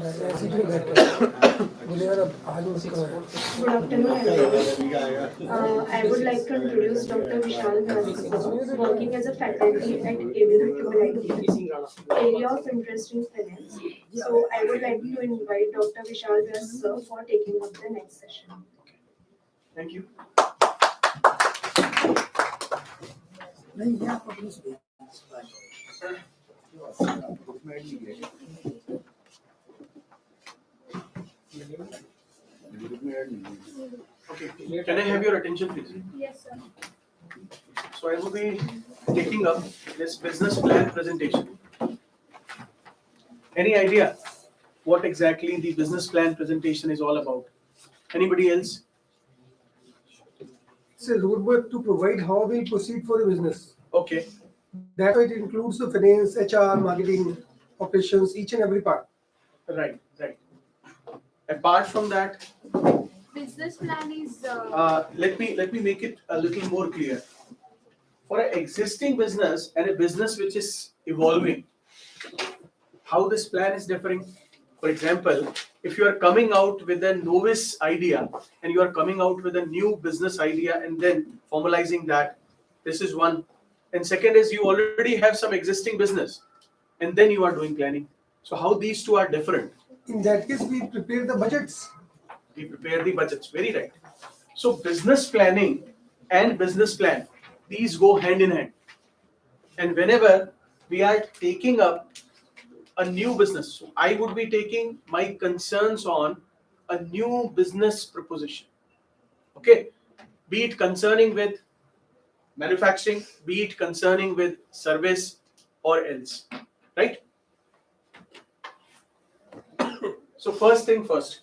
Good afternoon, everyone. I would like to introduce Dr. Vishal Vyas, working as a faculty at ABU Humanity, area of interest in finance. So I would like to invite Dr. Vishal Vyas sir for taking up the next session. Thank you. Okay, can I have your attention, please? Yes, sir. So I will be taking up this business plan presentation. Any idea what exactly the business plan presentation is all about? Anybody else? It's a roadmap to provide how we'll proceed for the business. Okay, That way it includes the finance, HR, marketing, operations, each and every part. right. Apart from that, Business plan is let me make it a little more clear. For an existing business and a business which is evolving, how this plan is differing. For example, if you are coming out with a novice idea and you are coming out with a new business idea and then formalizing that, this is one. And second is you already have some existing business and then you are doing planning. So how these two are different? In that case, we prepare the budgets. We prepare the budgets, very right. So business planning and business plan, these go hand in hand. And whenever we are taking up a new business, so I would be taking my concerns on a new business proposition. Okay, be it concerning with manufacturing, be it concerning with service or else, right? So first thing first,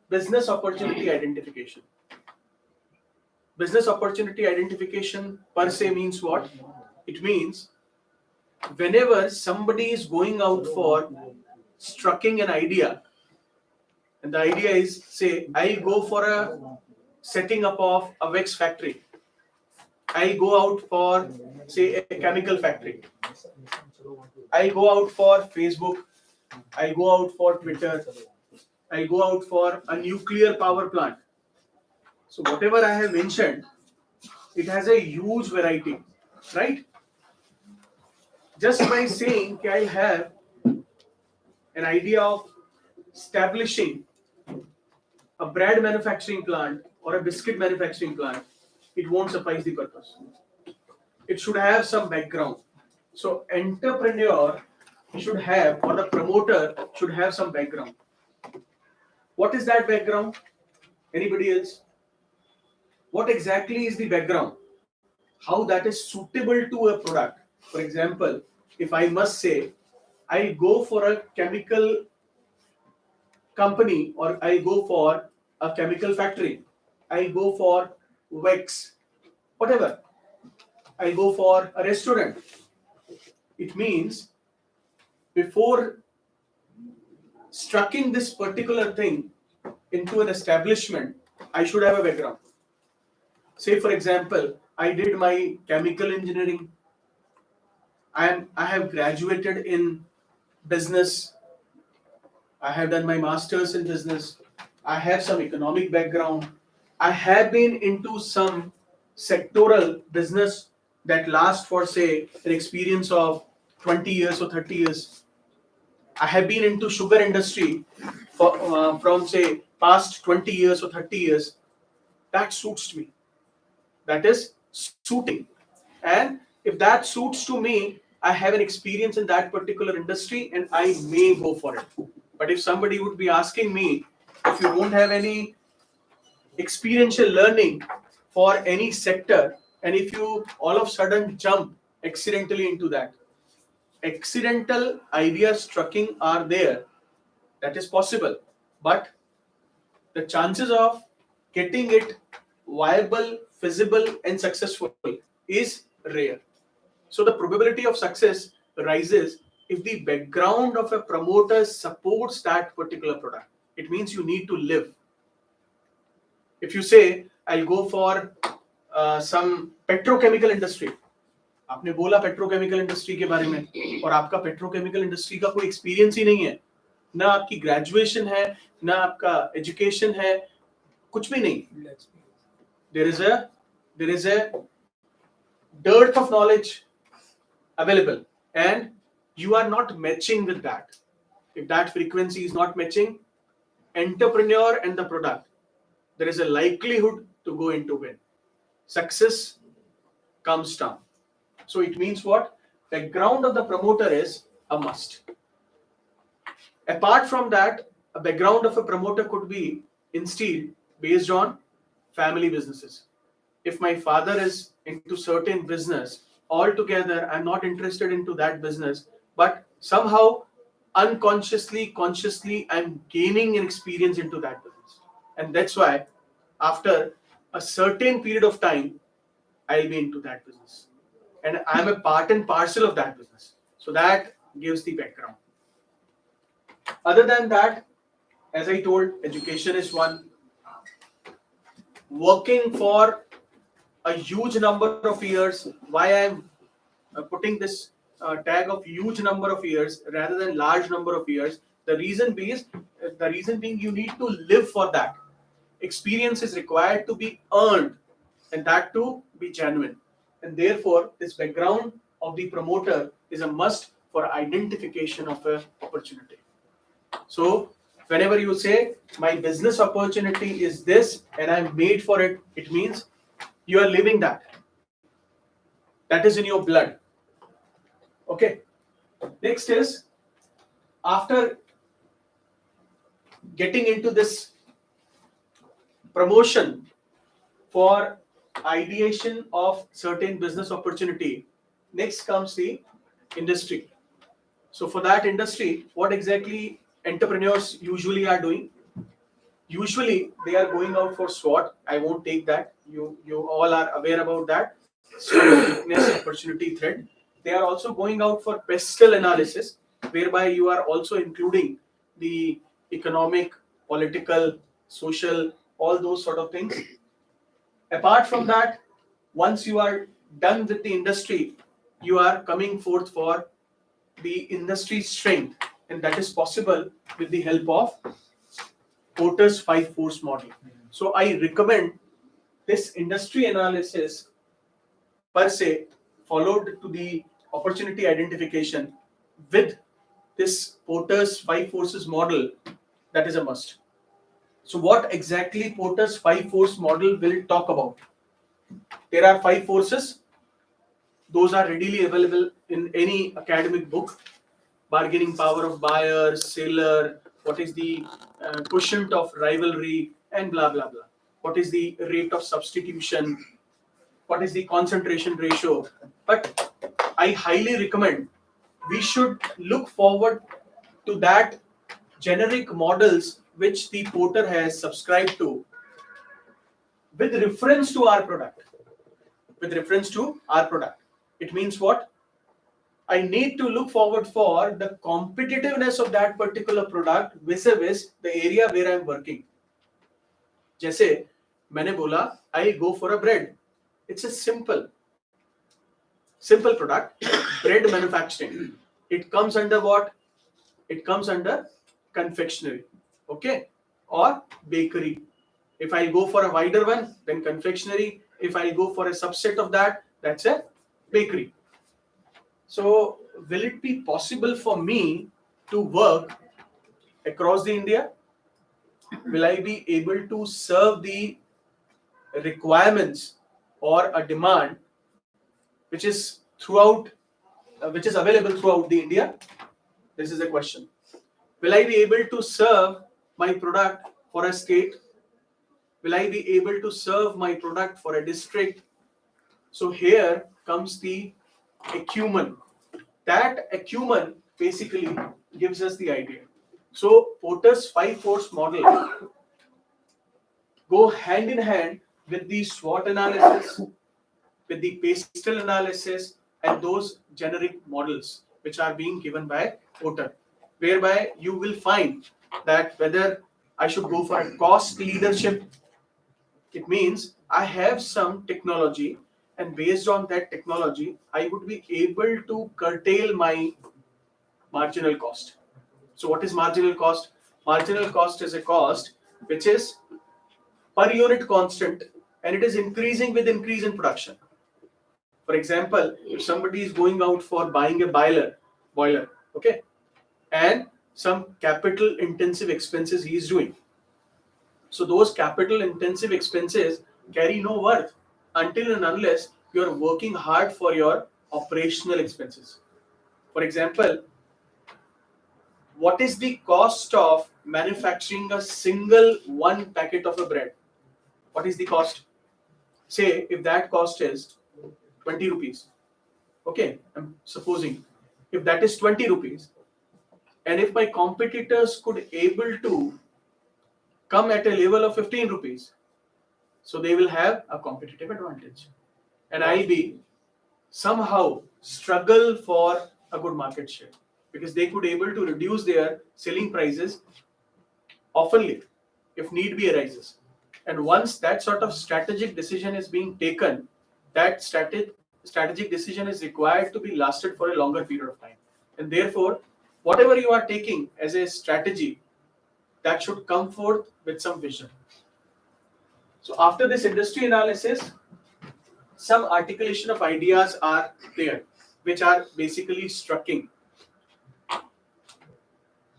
business opportunity identification. Business opportunity identification per se means what? It means whenever somebody is going out for striking an idea, and the idea is, say, I go for a setting up of a wax factory. I go out for, say, a chemical factory. I go out for Facebook. I go out for Twitter. I go out for a nuclear power plant. So whatever I have mentioned, it has a huge variety, right? Just by saying that I have an idea of establishing a bread manufacturing plant or a biscuit manufacturing plant, it won't suffice the purpose. It should have some background. So entrepreneur should have, or the promoter should have some background. What is that background? Anybody else? What exactly is the background? How that is suitable to a product? For example, if I must say, I go for a chemical company or I go for a chemical factory, I go for wax, whatever, I go for a restaurant. It means before striking this particular thing into an establishment, I should have a background. Say, for example, I did my chemical engineering. I have graduated in business. I have done my master's in business. I have some economic background. I have been into some sectoral business that lasts for, say, an experience of 20 years or 30 years. I have been into sugar industry from, say, past 20 years or 30 years. That suits me. That is suiting. And if that suits to me, I have an experience in that particular industry and I may go for it. But if somebody would be asking me, if you don't have any experiential learning for any sector, and if you all of a sudden jump accidentally into that, accidental idea striking are there, that is possible, but the chances of getting it viable, feasible, and successful is rare. So the probability of success rises if the background of a promoter supports that particular product. It means you need to live. If you say, I'll go for some petrochemical industry, आपने बोला petrochemical industry के बारे में और आपका petrochemical industry का कोई experience ही नहीं है, ना आपकी ग्रेजुएशन है, ना आपका एजुकेशन है, कुछ भी नहीं. There is a dearth of knowledge available, and you are not matching with that. If that frequency is not matching, entrepreneur and the product, there is a likelihood to go into win. Success comes down. So it means what? Background of the promoter is a must. Apart from that, a background of a promoter could be instilled based on family businesses. If my father is into certain business, altogether I'm not interested into that business, but somehow unconsciously, consciously, I'm gaining an experience into that business. And that's why after a certain period of time, I'll be into that business. And I'm a part and parcel of that business. So that gives the background. Other than that, as I told, education is one. Working for a huge number of years. Why I'm putting this tag of huge number of years rather than large number of years? The reason being you need to live for that. Experience is required to be earned, and that too be genuine. And therefore, this background of the promoter is a must for identification of an opportunity. So whenever you say my business opportunity is this and I'm made for it, it means you are living that. That is in your blood. Okay. Next is, after getting into this promotion for ideation of certain business opportunity, next comes the industry. So for that industry, what exactly entrepreneurs usually are doing? Usually they are going out for SWOT. I won't take that. You all are aware about that. Strength, weakness, opportunity, threat. They are also going out for pestle analysis, whereby you are also including the economic, political, social, all those sort of things. Apart from that, once you are done with the industry, you are coming forth for the industry strength, and that is possible with the help of Porter's 5 force model. So I recommend this industry analysis per se, followed to the opportunity identification with this Porter's 5 forces model. That is a must. So what exactly Porter's 5 force model will talk about? There are 5 forces. Those are readily available in any academic book. Bargaining power of buyer, seller, what is the quotient of rivalry, and blah blah blah. What is the rate of substitution? What is the concentration ratio? But I highly recommend we should look forward to that generic models which the Porter has subscribed to with reference to our product. With reference to our product. It means what? I need to look forward for the competitiveness of that particular product vis-a-vis the area where I'm working. जैसे मैंने बोला I go for a bread. It's a simple product, bread manufacturing. It comes under what? It comes under confectionery, okay, or bakery. If I go for a wider one, then confectionery. If I go for a subset of that, that's a bakery. So will it be possible for me to work across the India? Will I be able to serve the requirements or a demand which is throughout, which is available throughout the India? This is the question. Will I be able to serve my product for a state? Will I be able to serve my product for a district? So here comes the acumen. That acumen basically gives us the idea. So Porter's 5 force model go hand in hand with the SWOT analysis, with the pastel analysis, and those generic models which are being given by Porter, whereby you will find that whether I should go for a cost leadership, it means I have some technology, and based on that technology, I would be able to curtail my marginal cost. So what is marginal cost? Marginal cost is a cost which is per unit constant and it is increasing with increase in production. For example, if somebody is going out for buying a boiler, okay, and some capital intensive expenses he is doing. So those capital intensive expenses carry no worth until and unless you are working hard for your operational expenses. For example, what is the cost of manufacturing a single one packet of a bread? What is the cost? Say if that cost is 20 rupees. Okay, I'm supposing if that is 20 rupees, and if my competitors could able to come at a level of 15 rupees, so they will have a competitive advantage, and I'll be somehow struggle for a good market share because they could able to reduce their selling prices oftenly if need be arises. And once that sort of strategic decision is being taken, that strategic decision is required to be lasted for a longer period of time. And therefore, whatever you are taking as a strategy, that should come forth with some vision. So after this industry analysis, some articulation of ideas are there, which are basically striking.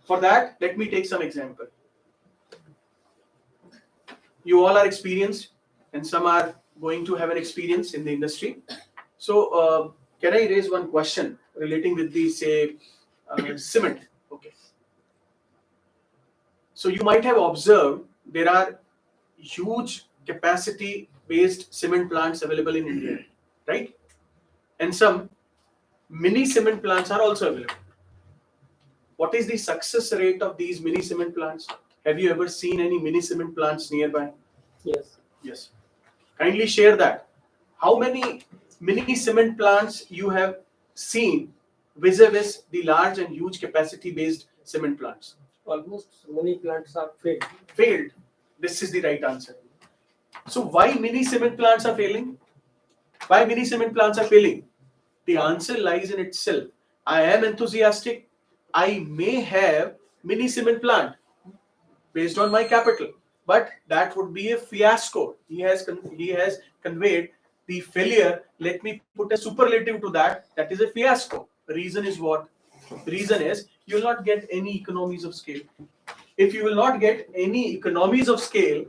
For that, let me take some example. You all are experienced and some are going to have an experience in the industry. So can I raise one question relating with the say cement? Okay. So you might have observed there are huge capacity based cement plants available in India, right? And some mini cement plants are also available. What is the success rate of these mini cement plants? Have you ever seen any mini cement plants nearby? Yes. Yes. Kindly share that. How many mini cement plants you have seen vis-a-vis the large and huge capacity based cement plants? Almost many plants are failed. Failed. This is the right answer. So why mini cement plants are failing? Why mini cement plants are failing? The answer lies in itself. I am enthusiastic. I may have mini cement plant based on my capital, but that would be a fiasco. He has conveyed the failure. Let me put a superlative to that. That is a fiasco. Reason is what? Reason is you will not get any economies of scale. If you will not get any economies of scale,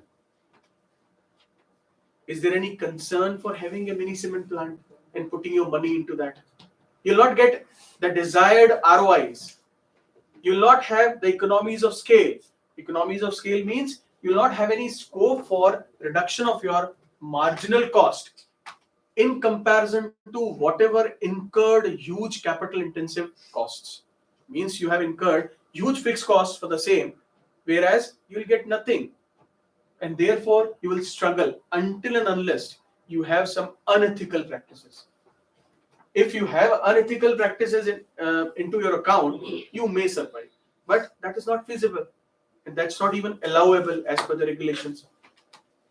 is there any concern for having a mini cement plant and putting your money into that? You'll not get the desired ROIs. You'll not have the economies of scale. Economies of scale means you'll not have any scope for reduction of your marginal cost in comparison to whatever incurred huge capital intensive costs. Means you have incurred huge fixed costs for the same, whereas you'll get nothing. And therefore you will struggle until and unless you have some unethical practices. If you have unethical practices into your account, you may survive, but that is not feasible and that's not even allowable as per the regulations.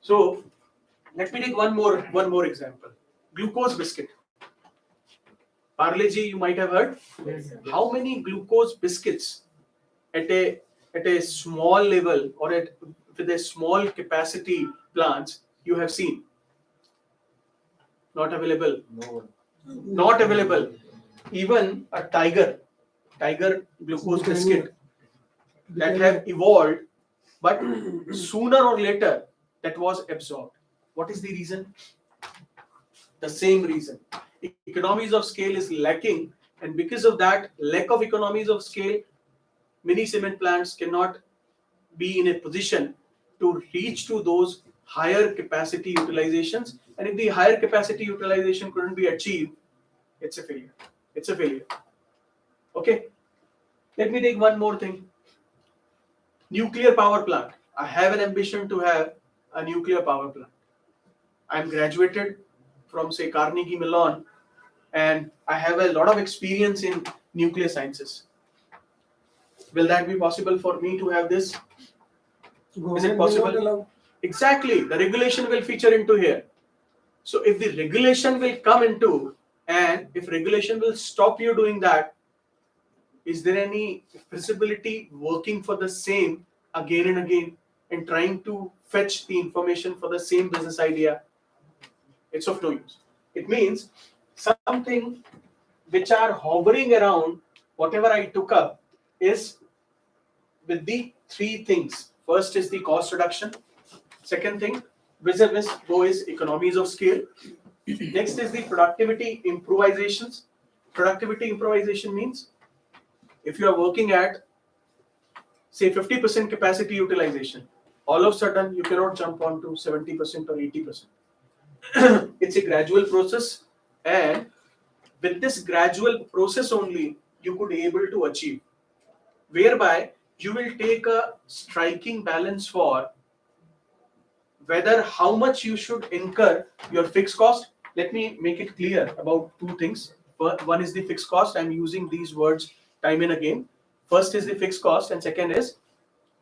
So let me take one more example. Glucose biscuit. Parle-G, you might have heard. Yes. How many glucose biscuits at a small level or at with a small capacity plants you have seen? Not available. Not available. Even a tiger glucose biscuit that have evolved, but sooner or later that was absorbed. What is the reason? The same reason. Economies of scale is lacking, and because of that lack of economies of scale, many cement plants cannot be in a position to reach to those higher capacity utilizations. And if the higher capacity utilization couldn't be achieved, it's a failure. It's a failure. Okay. Let me take one more thing. Nuclear power plant. I have an ambition to have a nuclear power plant. I'm graduated from say Carnegie Mellon, and I have a lot of experience in nuclear sciences. Will that be possible for me to have this? Is it possible? Exactly. The regulation will feature into here. So if the regulation will come into, and if regulation will stop you doing that, Is there any feasibility working for the same again and again and trying to fetch the information for the same business idea? It's of no use. It means something which are hovering around whatever I took up is with the three things. First is the cost reduction. Second thing, vis-a-vis go is economies of scale. Next is the productivity improvisations. Productivity improvisation means if you are working at say 50% capacity utilization, all of a sudden you cannot jump on to 70% or 80%. It's a gradual process, and with this gradual process only you could able to achieve, whereby you will take a striking balance for whether how much you should incur your fixed cost. Let me make it clear about two things. One is the fixed cost. I'm using these words time and again. First is the fixed cost, and second is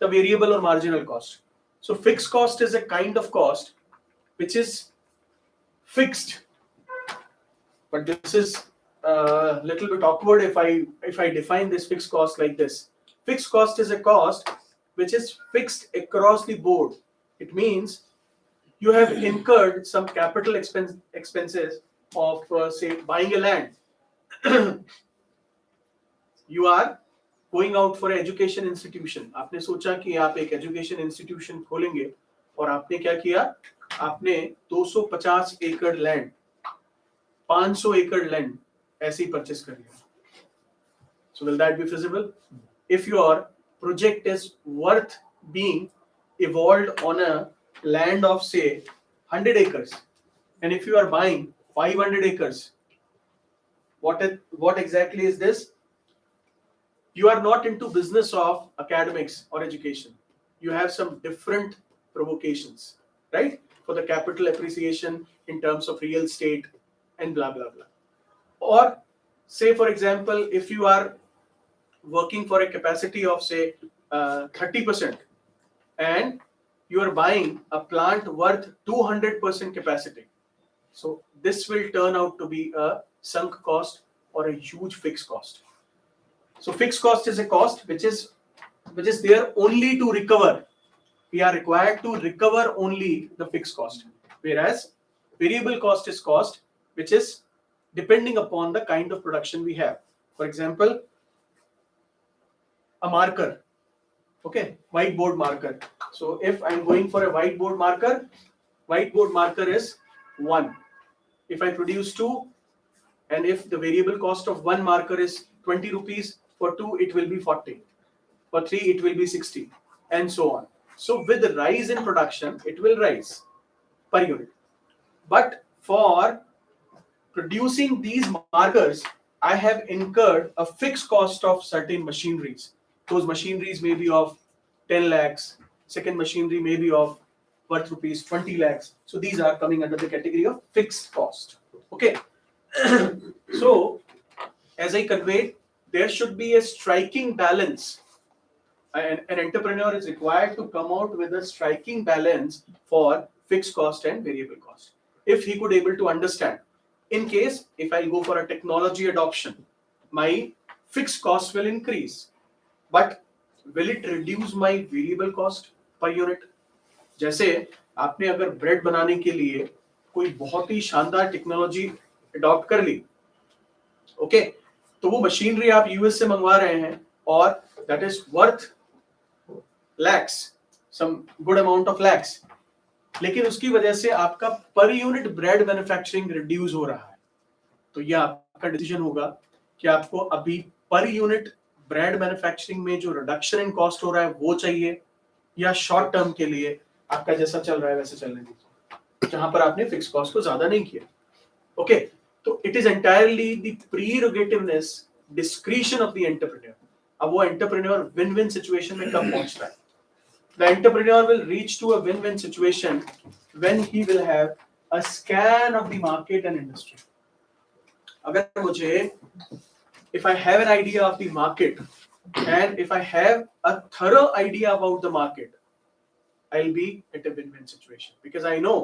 the variable or marginal cost. So fixed cost is a kind of cost which is fixed, but this is a little bit awkward if I define this fixed cost like this. Fixed cost is a cost which is fixed across the board. It means you have incurred some capital expenses of say buying a land. You are going out for education institution. आपने सोचा कि आप एक education institution खोलेंगे और आपने क्या किया? आपने 250 एकड़ लैंड, 500 एकड़ लैंड ऐसे ही परचेस कर लिया. So will that be feasible? If your project is worth being evolved on a land of say 100 acres, and if you are buying 500 acres, what exactly is this? You are not into business of academics or education. You have some different provocations, right? For the capital appreciation in terms of real estate and blah blah blah. Or say for example, if you are working for a capacity of say 30%, and you are buying a plant worth 200% capacity, so this will turn out to be a sunk cost or a huge fixed cost. So fixed cost is a cost which is there only to recover. We are required to recover only the fixed cost, whereas variable cost is cost which is depending upon the kind of production we have. For example, a marker, okay, whiteboard marker. So if I'm going for a whiteboard marker is 1. If I produce 2, and if the variable cost of one marker is 20 rupees, for 2 it will be 40, for 3 it will be 60, and so on. So with the rise in production, it will rise per unit. But for producing these markers, I have incurred a fixed cost of certain machineries. Those machineries may be of 10 lakhs, second machinery may be of worth rupees 20 lakhs. So these are coming under the category of fixed cost. Okay. So as I conveyed, there should be a striking balance. An entrepreneur is required to come out with a striking balance for fixed cost and variable cost. If he could able to understand, in case if I go for a technology adoption, my fixed cost will increase, but will it reduce my variable cost per unit? जैसे आपने अगर bread बनाने के लिए कोई बहुत ही शानदार technology adopt कर ली, ओके, तो वो मशीनरी आप यूएस से मंगवा रहे हैं और that is worth lakhs, some good amount of lakhs, लेकिन उसकी वजह से आपका per unit bread manufacturing reduce हो रहा है. तो ये आपका डिसीजन होगा कि आपको अभी पर यूनिट ब्रेड मैन्युफैक्चरिंग में जो रिडक्शन इन कॉस्ट हो रहा है वो चाहिए, या शॉर्ट टर्म के लिए आपका जैसा चल रहा है वैसे चलने दीजिए, जहां पर आपने फिक्स कॉस्ट को ज्यादा नहीं किया. ओके, तो it is entirely the prerogativeness, discretion of the entrepreneur. अब वो एंटरप्रेन्योर विन विन सिचुएशन में कब पहुंचता है? The entrepreneur will reach to a win-win situation when he will have a scan of the market and industry. अगर मुझे, if I have an idea of the market and if I have a thorough idea about the market, I'll be at a win-win situation because I know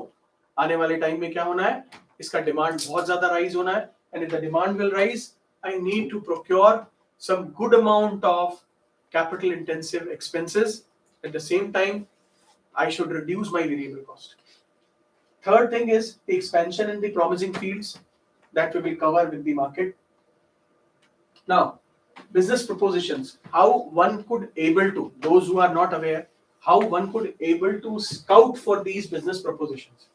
आने वाले time में क्या होना है, इसका demand बहुत ज्यादा राइज होना है, and if the demand will rise, I need to procure some good amount of capital intensive expenses. At the same time, I should reduce my variable cost. Third thing is the expansion in the promising fields that we will cover with the market. Now, business propositions, how one could able to, those who are not aware, how one could able to scout for these business propositions.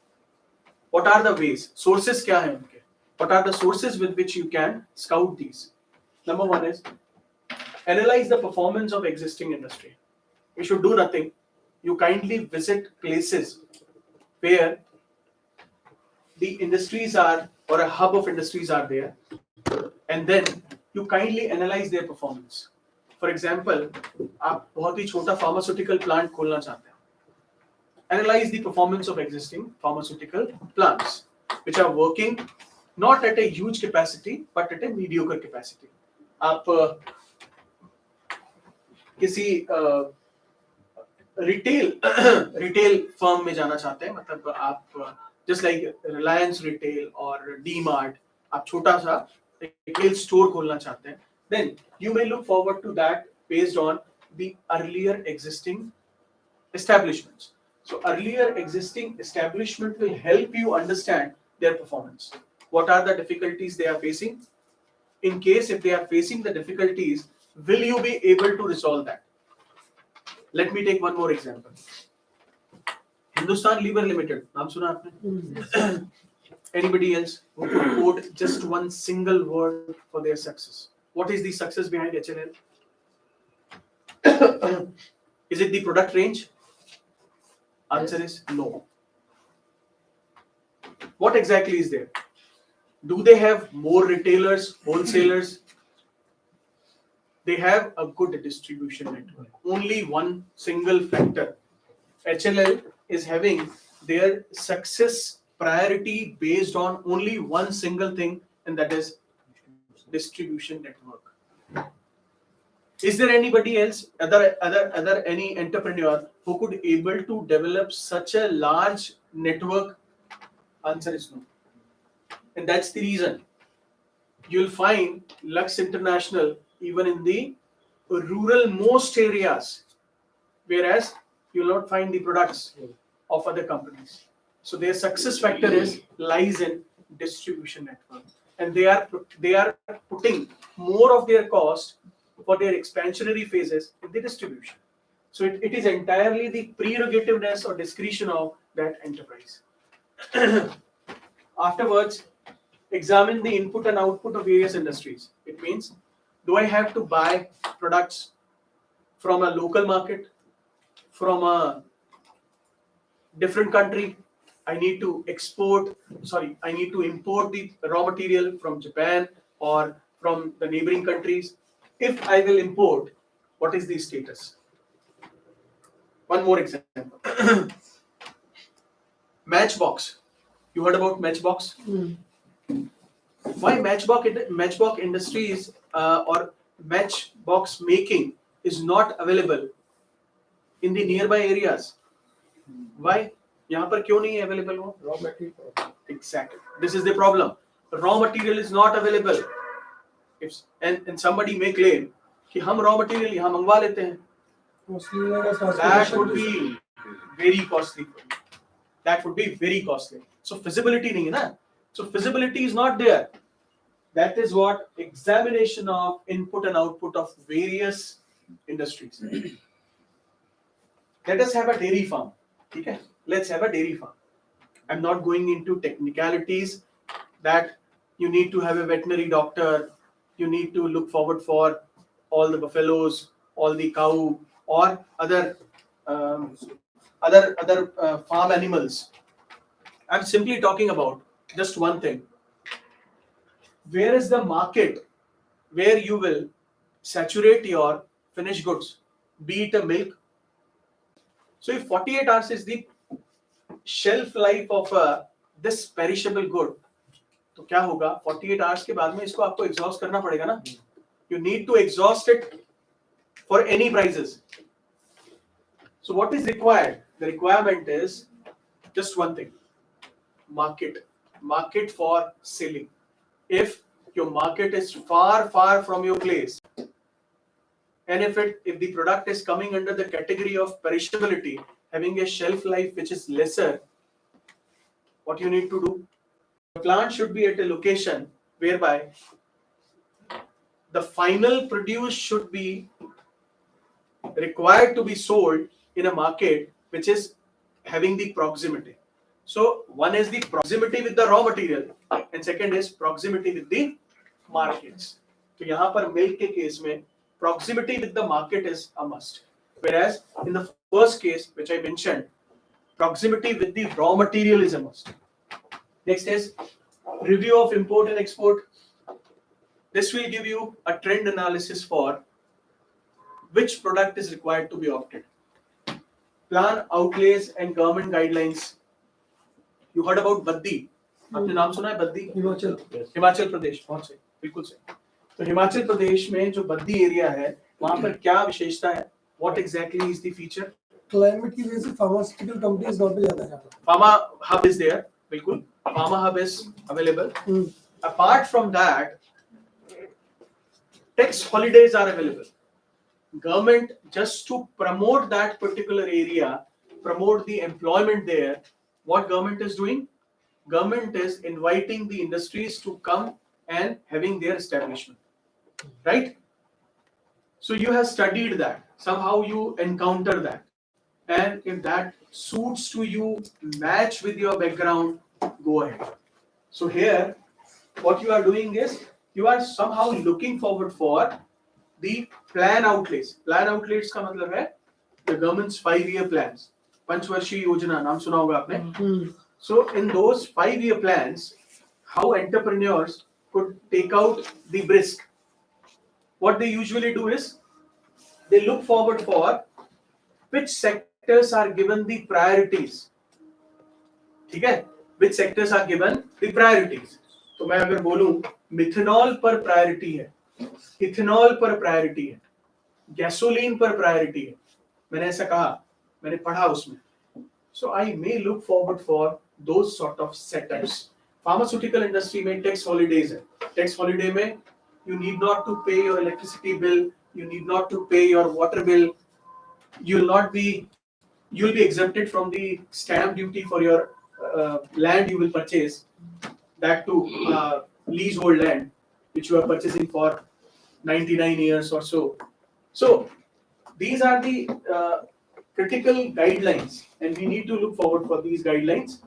What are the ways? Sources kya hai unke? What are the sources with which you can scout these? Number one is analyze the performance of existing industry. You should do nothing. You kindly visit places where the industries are or a hub of industries are there, and then you kindly analyze their performance. For example, आप बहुत ही छोटा pharmaceutical plant खोलना चाहते हैं. Analyze the performance of existing pharmaceutical plants which are working not at a huge capacity but at a mediocre capacity. आप किसी retail retail firm में जाना चाहते हैं, मतलब आप जस्ट लाइक रिलायंस रिटेल और डी मार्ट, आप छोटा सा रिटेल स्टोर खोलना चाहते हैं, then you may look forward to that based on the earlier existing establishments. So earlier existing establishment will help you understand their performance. What are the difficulties they are facing? In case if they are facing the difficulties, will you be able to resolve that? Let me take one more example. Hindustan Lever Limited. नाम सुना आपने? Anybody else who could quote just one single word for their success? What is the success behind HLL? Is it the product range? Answer is no. What exactly is there? Do they have more retailers, wholesalers? They have a good distribution network. Only one single factor. HLL is having their success priority based on only one single thing, and that is distribution network. Is there anybody else, other any entrepreneur who could able to develop such a large network? Answer is no. And that's the reason you'll find Lux International even in the rural most areas, whereas you'll not find the products of other companies. So their success factor lies in distribution network, and they are putting more of their cost for their expansionary phases in the distribution. So it is entirely the prerogativeness or discretion of that enterprise. Afterwards, examine the input and output of various industries. It means, do I have to buy products from a local market, from a different country? I need to import the raw material from Japan or from the neighboring countries. If I will import, what is the status? One more example. Matchbox. You heard about Matchbox? Why Matchbox Industries or Matchbox making is not available in the nearby areas? Why? यहाँ पर क्यों नहीं available हो? Raw material. Exactly. This is the problem. Raw material is not available. And somebody may claim कि हम raw material यहाँ मंगवा लेते हैं. That would be very costly. That would be very costly. So feasibility नहीं है ना. So feasibility is not there. That is what examination of input and output of various industries. Let us have a dairy farm. Okay? Let's have a dairy farm. I'm not going into technicalities that you need to have a veterinary doctor, you need to look forward for all the buffaloes, all the cow, or other farm animals. I'm simply talking about just one thing. Where is the market where you will saturate your finished goods, be it a milk? So if 48 hours is the shelf life of this perishable good, तो क्या होगा? 48 hours के बाद में इसको आपको exhaust करना पड़ेगा ना? You need to exhaust it for any prices. So what is required? The requirement is just one thing: market for selling. If your market is far from your place, and if the product is coming under the category of perishability, having a shelf life which is lesser, what you need to do? The plant should be at a location whereby the final produce should be required to be sold in a market which is having the proximity. So one is the proximity with the raw material and second is proximity with the markets. तो यहाँ पर milk के case में proximity with the market is a must, whereas in the first case which I mentioned, proximity with the raw material is a must. Next is review of import and export. This will give you a trend analysis for which product is required to be opted. Plan outlays and government guidelines. You heard about Baddi? आपने नाम सुना है बद्दी? हिमाचल हिमाचल प्रदेश, बहुत सही, बिल्कुल सही. तो हिमाचल प्रदेश में जो बद्दी एरिया है, वहाँ पर क्या विशेषता है? What exactly is the feature? Climate की वजह से फार्मास्यूटिकल कंपनीज वहाँ पे ज्यादा है. Pharma hub is there, बिल्कुल. Pharma hub is available. Apart from that, tax holidays are available. Government, just to promote that particular area, promote the employment there, what government is doing? Government is inviting the industries to come and having their establishment, right? So you have studied that, somehow you encounter that, and if that suits to you, match with your background, go ahead. So here, what you are doing is, you are somehow looking forward for the plan outlays. Plan outlays का मतलब है the government's 5-year plans. पंचवर्षीय योजना नाम सुना होगा आपने. So in those 5-year plans, how entrepreneurs could take out the risk. What they usually do is they look forward for which sectors are given the priorities. ठीक है? Which sectors are given the priorities. तो मैं अगर बोलूं methanol पर priority है, ethanol पर priority है, गैसोलीन पर प्रायोरिटी है, मैंने ऐसा कहा, मैंने पढ़ा उसमें. So I may look forward for those sort of setups. Pharmaceutical industry में tax holidays है. Tax holiday में you need not to pay your electricity bill, you need not to pay your water bill, you'll be exempted from the stamp duty for your land you will purchase, that to leasehold land which you are purchasing for 99 years or so. So these are the critical guidelines and we need to look forward for these guidelines.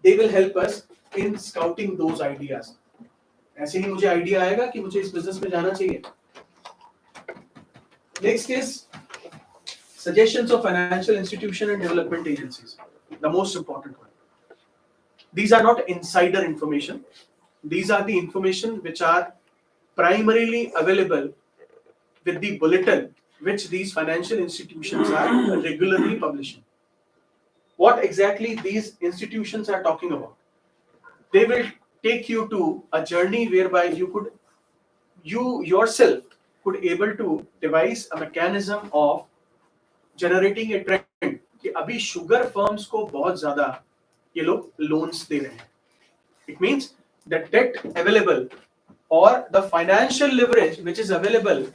They will help us in scouting those ideas. ऐसे ही मुझे idea आएगा कि मुझे इस business में जाना चाहिए. Next is suggestions of financial institution and development agencies. The most important one. These are not insider information. These are the information which are primarily available with the bulletin which these financial institutions are regularly publishing. What exactly these institutions are talking about? They will take you to a journey whereby you yourself could able to devise a mechanism of generating a trend कि अभी sugar firms को बहुत ज़्यादा ये लोग loans दे रहे हैं. It means the debt available or the financial leverage which is available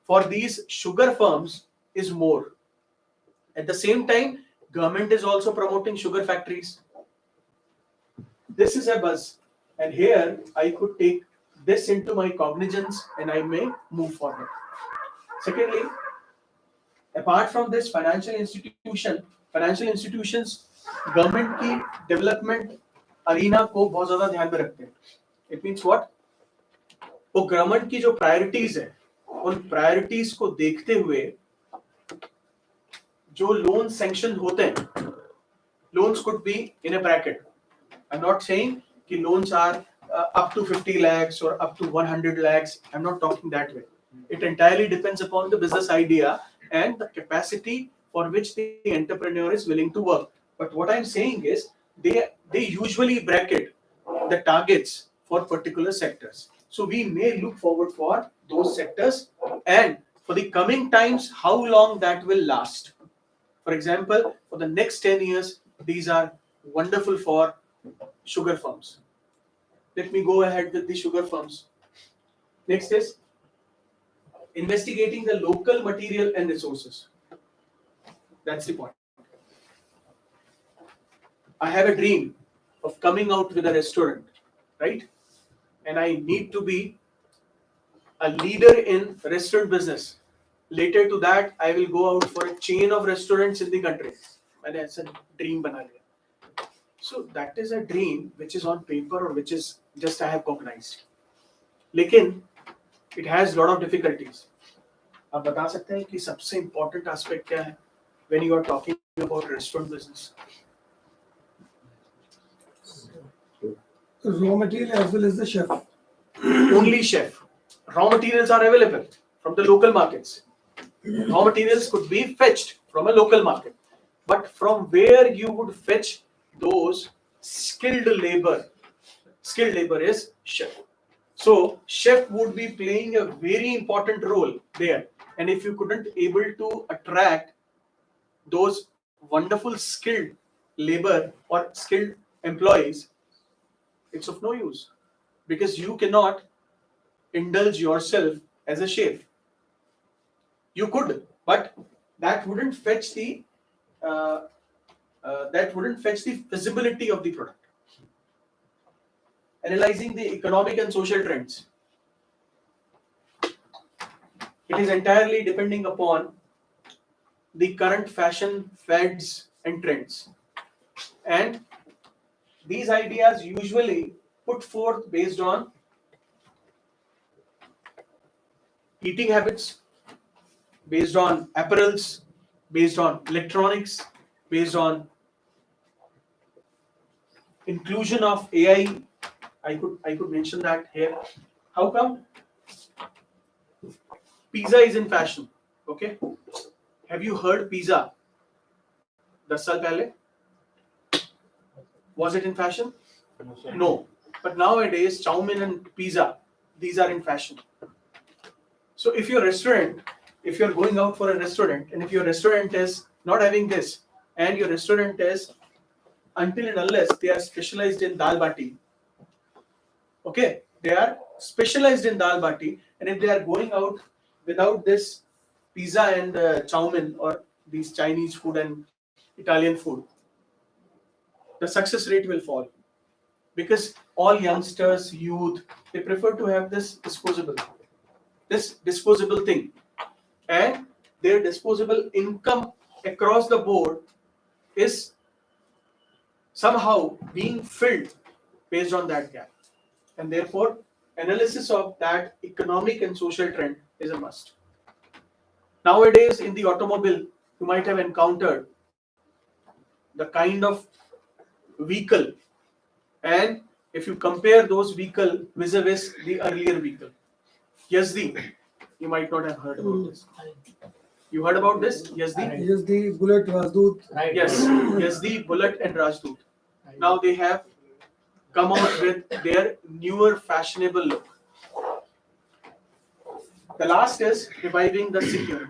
for these sugar firms is more. At the same time, government is also promoting sugar factories. This is a buzz, and here I could take this into my cognizance and I may move forward. Secondly, apart from this financial institutions government की development arena को बहुत ज़्यादा ध्यान में रखते हैं. It means what? वो government की जो priorities है, उन priorities को देखते हुए जो loan sanction होते हैं, loans could be in a bracket. I'm not saying कि loans are up to 50 lakhs or up to 100 lakhs. I'm not talking that way. It entirely depends upon the business idea and the capacity for which the entrepreneur is willing to work. But what I'm saying is they usually bracket the targets for particular sectors. So we may look forward for those sectors and for the coming times, how long that will last. For example, for the next 10 years, these are wonderful for sugar firms. Let me go ahead with the sugar firms. Next is investigating the local material and resources. That's the point. I have a dream of coming out with a restaurant, right? And I need to be a leader in restaurant business. Later to that, I will go out for a chain of restaurants in the country. And that's a dream bana liya. So that is a dream which is on paper or which is just I have cognized. लेकिन it has lot of difficulties. आप बता सकते हैं कि सबसे important aspect क्या है when you are talking about restaurant business? Raw material as well as the chef. Only chef. Raw materials are available from the local markets. Raw materials could be fetched from a local market. But from where you would fetch those skilled labor? Skilled labor is chef. So chef would be playing a very important role there. And if you couldn't able to attract those wonderful skilled labor or skilled employees, it's of no use because you cannot indulge yourself as a chef. You could, but that wouldn't fetch the feasibility of the product. Analyzing the economic and social trends. It is entirely depending upon the current fashion fads and trends. And these ideas usually put forth based on eating habits, based on apparels, based on electronics, based on inclusion of AI. I could mention that here. How come? Pizza is in fashion. Okay. Have you heard pizza? 10 साल पहले? Was it in fashion? No. But nowadays, chow mein and pizza, these are in fashion. So if your restaurant, if you're going out for a restaurant, and if your restaurant is not having this, and your restaurant is, until and unless they are specialized in dal bati, okay, they are specialized in dal bati, and if they are going out without this pizza and chow mein or these Chinese food and Italian food, the success rate will fall because all youngsters, youth, they prefer to have this disposable thing, and their disposable income across the board is somehow being filled based on that gap, and therefore analysis of that economic and social trend is a must. Nowadays in the automobile, you might have encountered the kind of vehicle, and if you compare those vehicle vis-a-vis the earlier vehicle, Yazdi, you might not have heard about this. You heard about this, Yazdi? Yes, the Bullet, Rajdoot. Yes, Yazdi, Bullet, and Rajdoot. Now they have come out with their newer fashionable look. The last is reviving the sick unit.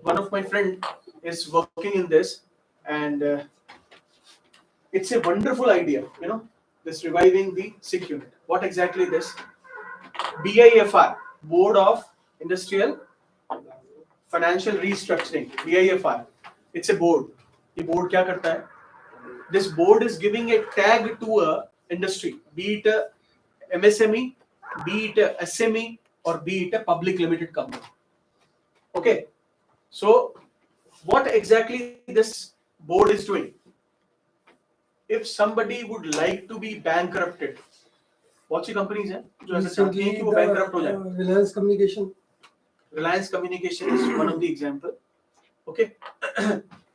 One of my friend is working in this, and it's a wonderful idea, this reviving the sick unit. What exactly this? BIFR, Board of Industrial Financial Restructuring, BIFR. It's a board. The board क्या करता है? This board is giving a tag to a industry, be it a MSME, be it a SME, or be it a public limited company. Okay. So what exactly this board is doing? If somebody would like to be bankrupted, बहुत सी companies हैं जो ऐसा चाहती हैं कि वो bankrupt हो जाए. Reliance Communication. Reliance Communication is one of the example. Okay.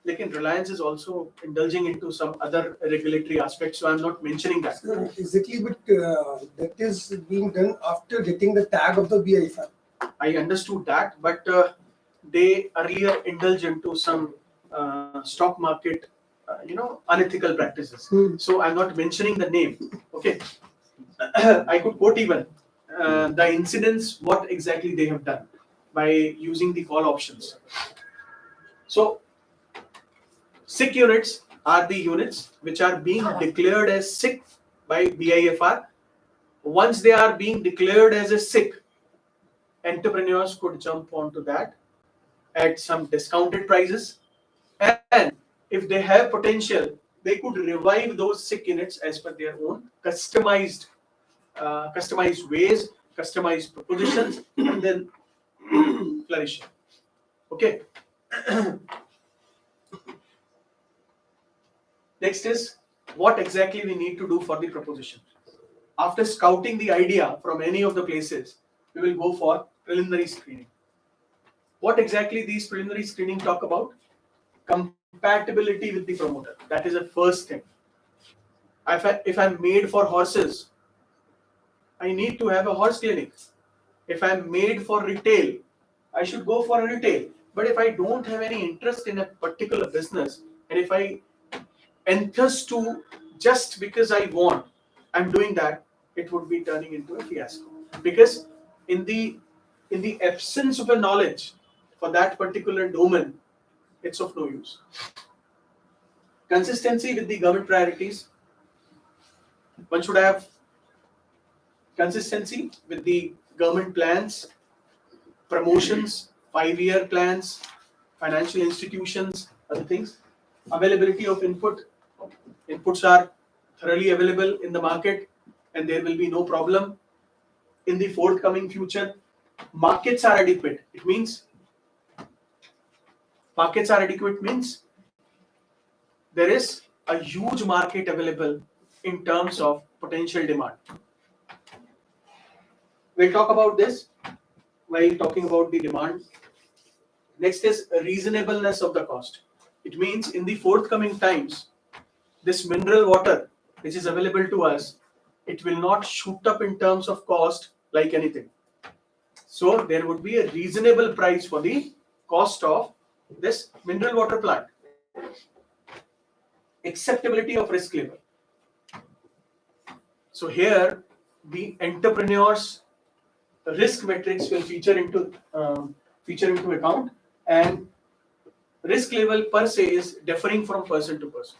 Lekin Reliance is also indulging into some other regulatory aspects, so I'm not mentioning that. Exactly, but that is being done after getting the tag of the BIFR. I understood that, but they earlier indulged into some stock market, unethical practices. So I'm not mentioning the name. Okay. I could quote even the incidents, what exactly they have done by using the call options. So sick units are the units which are being declared as sick by BIFR. Once they are being declared as a sick, entrepreneurs could jump onto that at some discounted prices, and if they have potential, they could revive those sick units as per their own customized ways, customized propositions, and then flourish. Okay. Next is what exactly we need to do for the proposition. After scouting the idea from any of the places, we will go for preliminary screening. What exactly these preliminary screening talk about? Compatibility with the promoter. That is the first thing. If I'm made for horses, I need to have a horse clinic. If I'm made for retail, I should go for a retail. But if I don't have any interest in a particular business, and if I enthuse to just because I want, I'm doing that, it would be turning into a fiasco. Because in the absence of a knowledge for that particular domain, it's of no use. Consistency with the government priorities. One should have consistency with the government plans, promotions, 5-year plans, financial institutions, other things. Availability of input. Inputs are thoroughly available in the market and there will be no problem in the forthcoming future. Markets are adequate. It means markets are adequate means there is a huge market available in terms of potential demand. We'll talk about this while talking about the demand. Next is reasonableness of the cost. It means in the forthcoming times, this mineral water which is available to us, it will not shoot up in terms of cost like anything. So there would be a reasonable price for the cost of this mineral water plant. Acceptability of risk level. So here the entrepreneurs risk metrics will feature into account, and risk level per se is differing from person to person.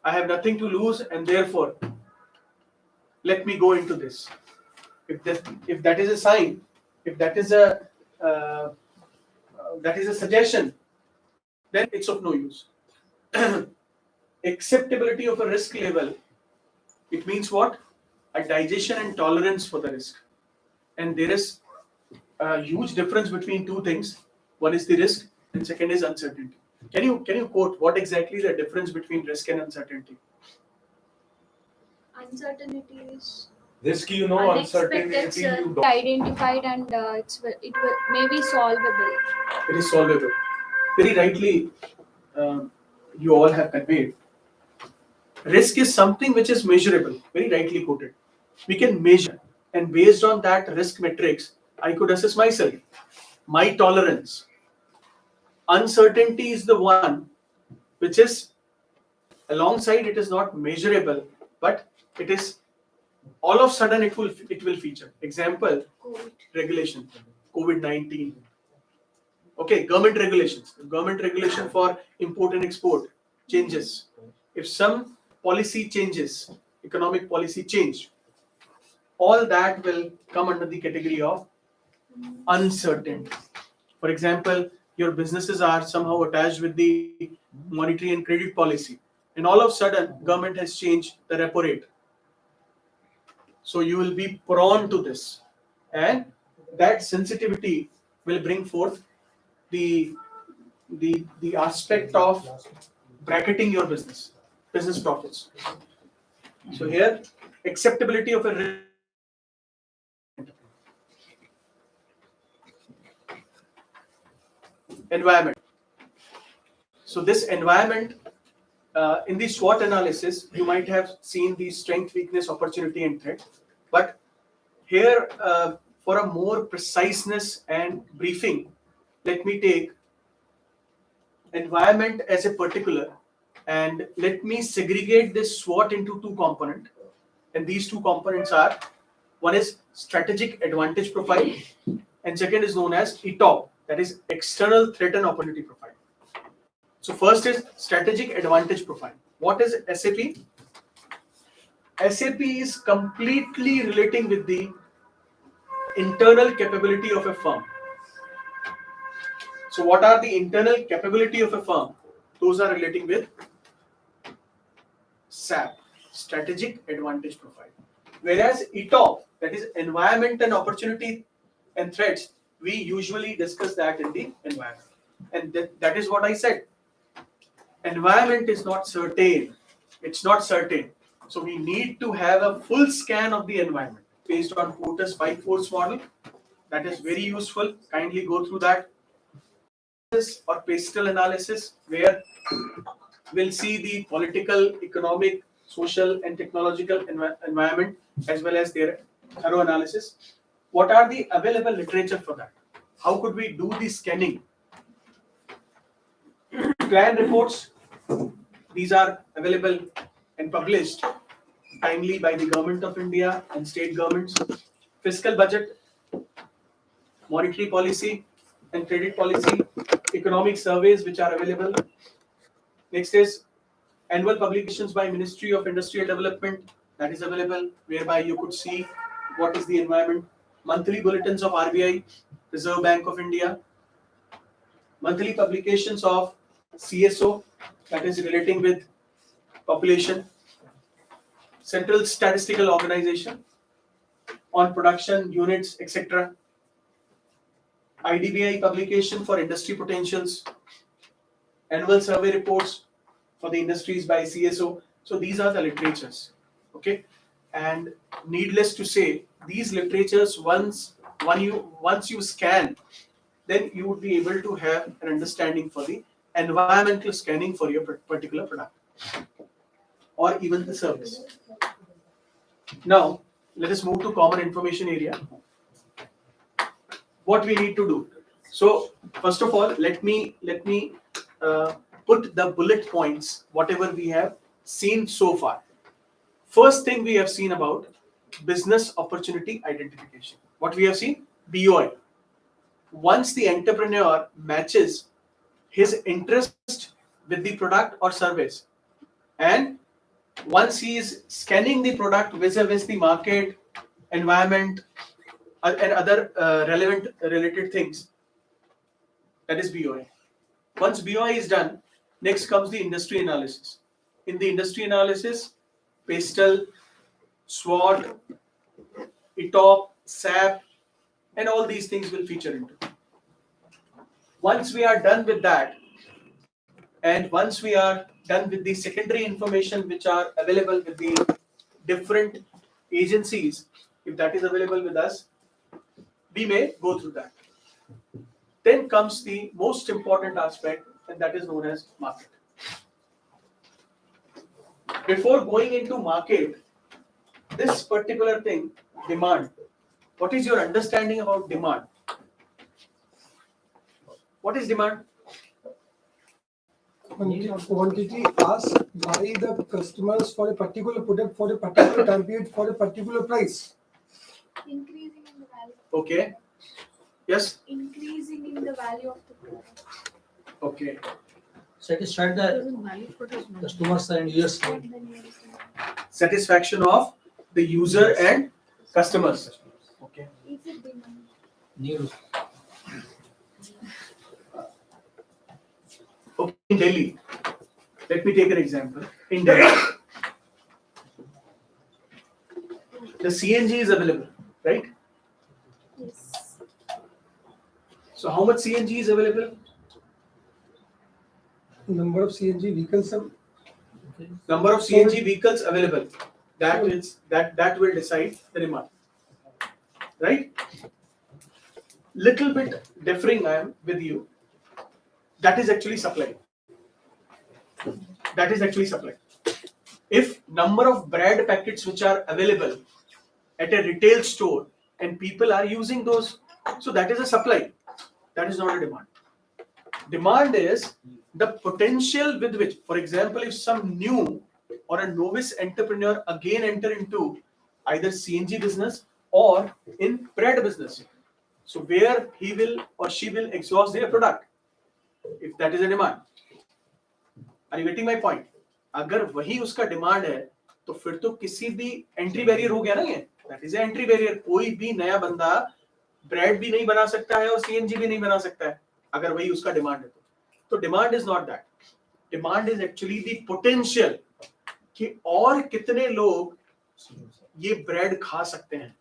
I have nothing to lose and therefore let me go into this. If that is a sign, if that is a suggestion, then it's of no use. Acceptability of a risk level, it means what? A digestion and tolerance for the risk. And there is a huge difference between two things. One is the risk and second is uncertainty. Can you quote what exactly the difference between risk and uncertainty? Uncertainty is Risk, you know, unexpected, uncertainty, you don't. identified, and it will maybe solvable. It is solvable. Very rightly, you all have conveyed. Risk is something which is measurable. Very rightly quoted. We can measure, and based on that risk matrix, I could assess myself, my tolerance. Uncertainty is the one which is alongside. It is not measurable, but it is all of a sudden it will feature. Example: COVID. regulation, COVID-19. Okay, government regulations. If government regulation for import and export changes, if some policy changes, economic policy change, all that will come under the category of uncertainty. For example, your businesses are somehow attached with the monetary and credit policy, and all of a sudden government has changed the repo rate. So you will be prone to this, and that sensitivity will bring forth the aspect of bracketing your business profits. So here, acceptability of a environment. So this environment, in the SWOT analysis, you might have seen the strength, weakness, opportunity, and threat. But here, for a more preciseness and briefing, let me take environment as a particular, and let me segregate this SWOT into two components. And these two components are, one is strategic advantage profile, and second is known as ETOP, that is external threat and opportunity profile. So first is strategic advantage profile. What is SAP? SAP is completely relating with the internal capability of a firm. So what are the internal capability of a firm? Those are relating with SAP, strategic advantage profile. Whereas ETOP, that is environment and opportunity and threats, we usually discuss that in the environment. And that is what I said. Environment is not certain. It's not certain. So we need to have a full scan of the environment based on Porter's 5 force model. That is very useful. Kindly go through that. Or pastel analysis, where we'll see the political, economic, social, and technological environment as well as their thorough analysis. What are the available literature for that? How could we do the scanning? Plan reports, these are available and published timely by the Government of India and state governments. Fiscal budget, monetary policy and credit policy, economic surveys which are available. Next is annual publications by Ministry of Industrial Development, that is available, whereby you could see what is the environment. Monthly bulletins of RBI, Reserve Bank of India, monthly publications of CSO, that is relating with population, Central Statistical Organization on production units, etc. IDBI publication for industry potentials, annual survey reports for the industries by CSO. So these are the literatures, okay? And needless to say, these literatures, once you scan, then you would be able to have an understanding for the environmental scanning for your particular product or even the service. Now, let us move to common information area. What we need to do. So, first of all, let me put the bullet points, whatever we have seen so far. First thing we have seen about business opportunity identification. What we have seen? BOI. Once the entrepreneur matches his interest with the product or service, and once he is scanning the product vis-a-vis the market, environment, and other relevant related things, that is BOI. Once BOI is done, next comes the industry analysis. In the industry analysis, pastel, SWOT, ETOP, SAP, and all these things will feature into it. Once we are done with that, and once we are done with the secondary information which are available with the different agencies, if that is available with us, we may go through that. Then comes the most important aspect, and that is known as market. Before going into market, this particular thing, demand. What is your understanding about demand? What is demand? Quantity asked by the customers for a particular product for a particular time period for a particular price. Increasing in the value. Okay. Yes. Increasing in the value of the product. Okay. Satisfied the customers and users. Satisfaction of the user and customers. Okay. Is it demand? News. Okay. In Delhi, let me take an example. In Delhi, the CNG is available, right? Yes. So how much CNG is available? Number of CNG vehicles are Number of CNG vehicles available. That will decide the demand, right? Little bit differing I am with you. That is actually supply. That is actually supply. If number of bread packets which are available at a retail store and people are using those, so that is a supply. That is not a demand. Demand is the potential with which, for example, if some new or a novice entrepreneur again enter into either CNG business or in bread business, so where he will or she will exhaust their product, if that is a demand. Are you getting my point? अगर वही उसका demand है तो फिर तो किसी भी entry barrier हो गया ना ये, दैट इज एंट्री बैरियर. कोई भी नया बंदा ब्रेड भी नहीं बना सकता है और सीएनजी भी नहीं बना सकता है अगर वही उसका डिमांड है तो demand is not that. Demand is actually the potential कि और कितने लोग ये ब्रेड खा सकते हैं